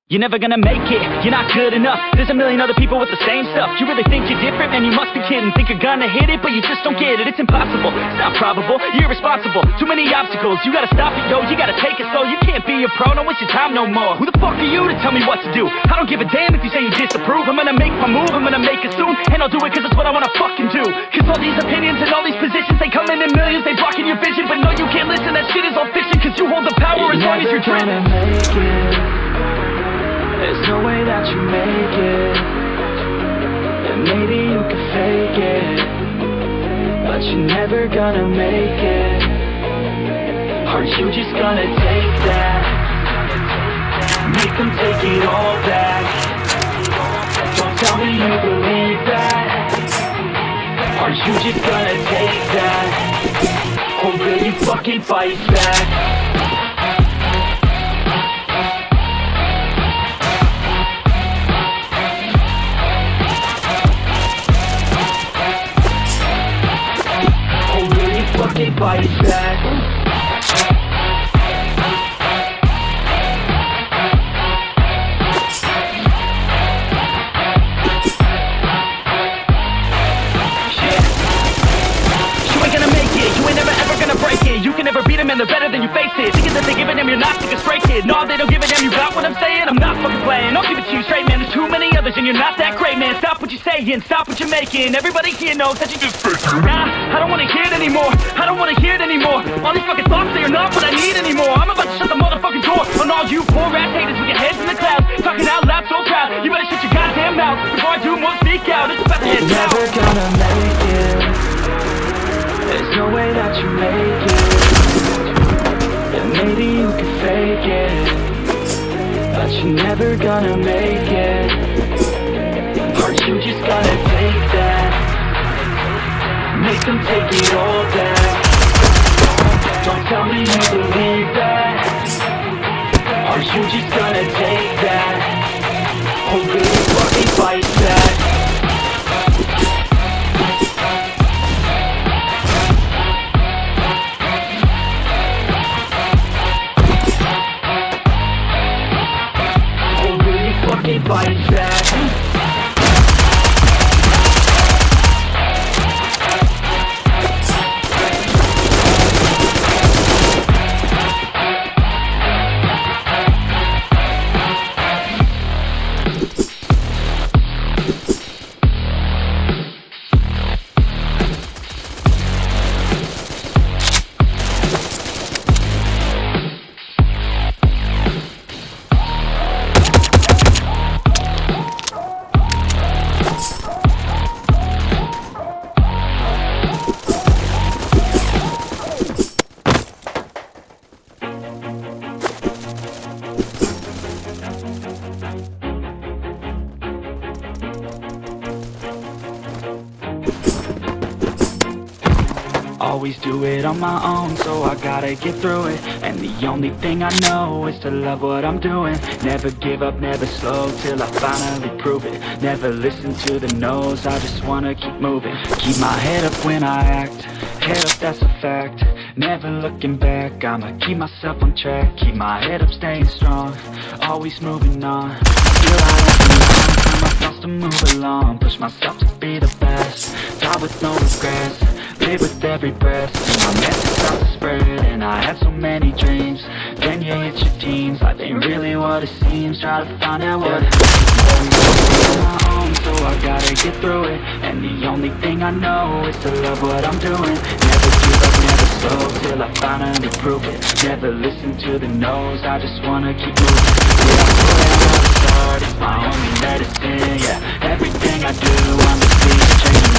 You're never gonna make it, you're not good enough. There's a million other people with the same stuff. You really think you're different? Man, you must be kidding. Think you're gonna hit it, but you just don't get it. It's impossible, it's not probable, you're irresponsible. Too many obstacles, you gotta stop it, yo. You gotta take it slow, you can't be a pro. Don't waste your time no more. Who the fuck are you to tell me what to do? I don't give a damn if you say you disapprove. I'm gonna make my move, I'm gonna make it soon. And I'll do it cause it's what I wanna fucking do. Cause all these opinions and all these positions, they come in millions, they blocking your vision. But no, you can't listen, that shit is all fiction. Cause you hold the power as long as you're dreaming. There's no way that you make it. And maybe you can fake it, but you're never gonna make it. Are you just gonna take that? Make them take it all back. Don't tell me you believe that. Are you just gonna take that? Or will you fucking fight back? Fight back. You ain't gonna make it, you ain't never ever gonna break it. You can never beat them and they're better than you face it. Thinking that they give a damn, you're not sick a stray kid. No, they don't give a damn, you got what I'm saying? I'm not fucking playing, I'll keep it to you straight, man. There's too many others and you're not that great, man. Stop what you're saying, stop what you're making. Everybody here knows that you just fake it. Nah, I don't wanna hear it anymore, I don't wanna hear it anymore. All these fucking thoughts, they are not what I need anymore. I'm about to shut the motherfucking door on all you poor ass haters with your heads in the clouds, talking out loud so proud. You better shut your goddamn mouth before I do more speak out. It's about to head down. You're never gonna make it. There's no way that you make it. And maybe you can fake it, but you're never gonna make it. Are you just gonna take that? Make them take it all back. Don't tell me you believe that. Are you just gonna take that? Or will you fucking fight back? Fight back. Always do it on my own, so I gotta get through it. And the only thing I know is to love what I'm doing. Never give up, never slow, till I finally prove it. Never listen to the no's, I just wanna keep moving. Keep my head up when I act, head up, that's a fact. Never looking back, I'ma keep myself on track. Keep my head up, staying strong, always moving on. Feel I don't belong, tell my thoughts to move along. Push myself to be the best, die with no regrets. Live with every breath, my message starts to spread. And I had so many dreams, then you hit your teens. Life ain't really what it seems, try to find out what it is. On my own, so I gotta get through it. And the only thing I know is to love what I'm doing. Never give up, never slow, till I finally prove it. Never listen to the no's, I just wanna keep moving. Yeah, I swear I start, it's my only medicine. Yeah, everything I do, I'm just being genuine.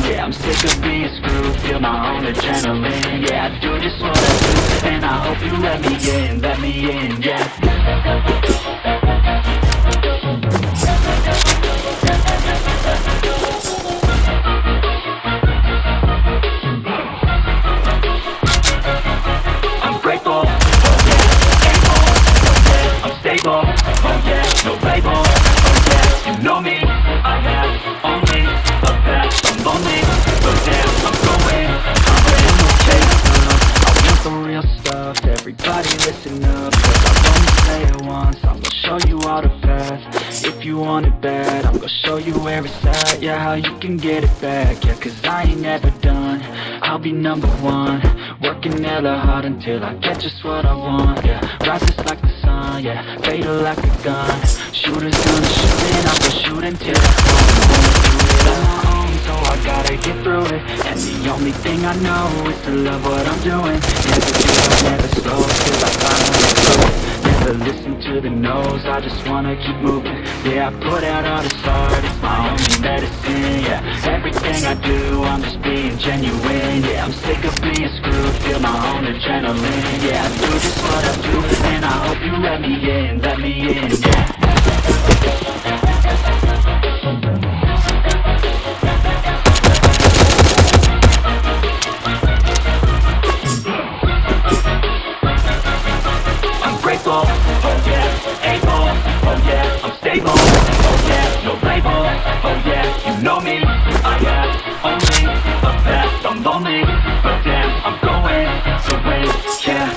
Yeah, I'm sick of being screwed, feel my own adrenaline. Yeah, I do just what I do, and I hope you let me in, yeah. I'm grateful, oh yeah, able, oh yeah, I'm stable, oh yeah, no label, oh yeah, you know me, I have only a past, I'm lonely, but damn, I'm going, I'm ready to take up. I want the real stuff, everybody listen up, 'cause I won't say want it bad, I'm gonna show you where it's at. Yeah, how you can get it back. Yeah, cause I ain't never done. I'll be number one, working hella hard until I get just what I want. Yeah, rises like the sun, yeah, fatal like a gun. Shooters gonna shoot and I'm gonna shoot until I fall. I'm gonna do it on my own, so I gotta get through it. And the only thing I know is to love what I'm doing. Never give up, never slow till I finally do it. Never listen to the no's, I just wanna keep moving. Yeah, I put out all this art, it's my only medicine. Yeah, everything I do, I'm just being genuine. Yeah, I'm sick of being screwed, feel my own adrenaline. Yeah, I do just what I do, and I hope you let me in, yeah. Grateful, oh yeah, able, oh yeah, I'm stable, oh yeah, no label, oh yeah, you know me, I am only a best, I'm lonely, but damn, I'm going to win, yeah.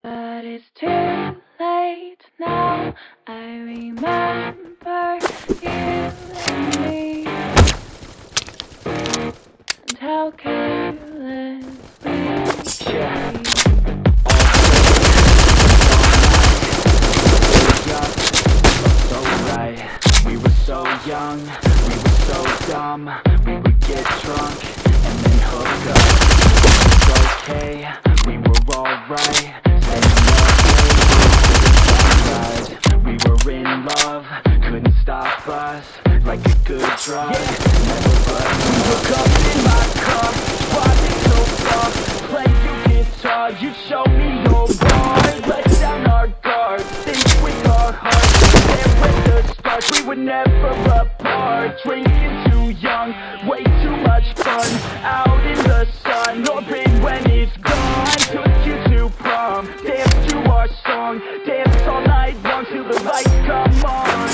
But it's too late now, I remember you and me. And how careless we Yeah. So right, we were so young, we were so dumb. We would get drunk and then hook up. It was okay, we were alright. We were in love, couldn't stop us. Like a good drug, never but you look up in my car, driving so far. Play your guitar, you show me your heart. Let down our guard, think with our hearts. There with the stars, we were never apart. Drinking too young, way too much fun. Out in the sun, no pain when it's gone. Took you to prom, dance to our song. Dance all night long till the lights come on.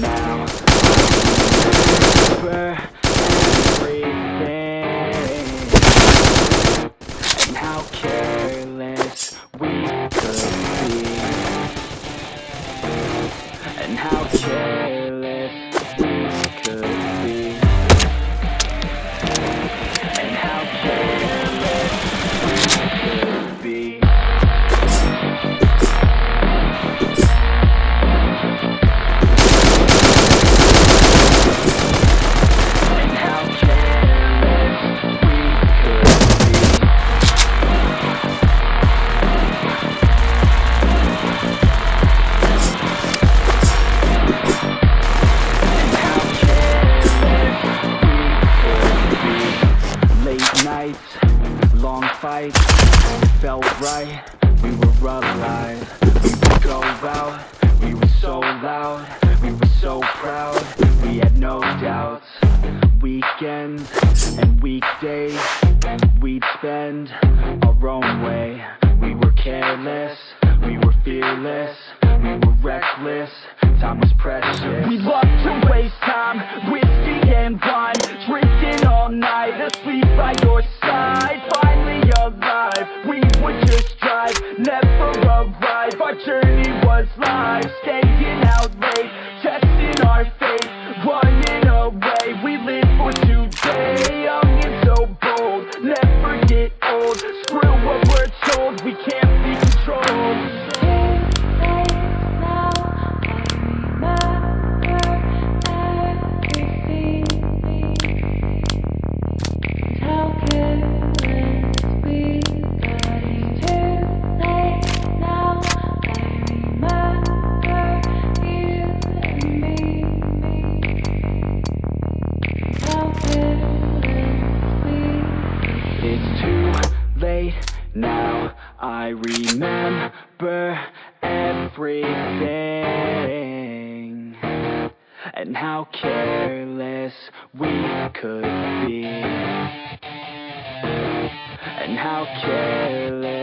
Now, remember everything, and how careless we could be, and how careless we could be, and how careless we could be. Long fights, felt right, we were alive. We would go out, we were so loud, we were so proud, we had no doubts. Weekends and weekdays, we'd spend our own way. We were careless, we were fearless, we were reckless, time was precious. We loved to waste time, whiskey and wine, drinking all night, asleep by your side. Finally alive, we would just drive, never arrive. Our journey was live, staying out late, testing our fate, running away. We live for today, young and so bold, never get old. Screw what we're told, we can't be controlled. late now, I remember everything, and how careless we could be, and how careless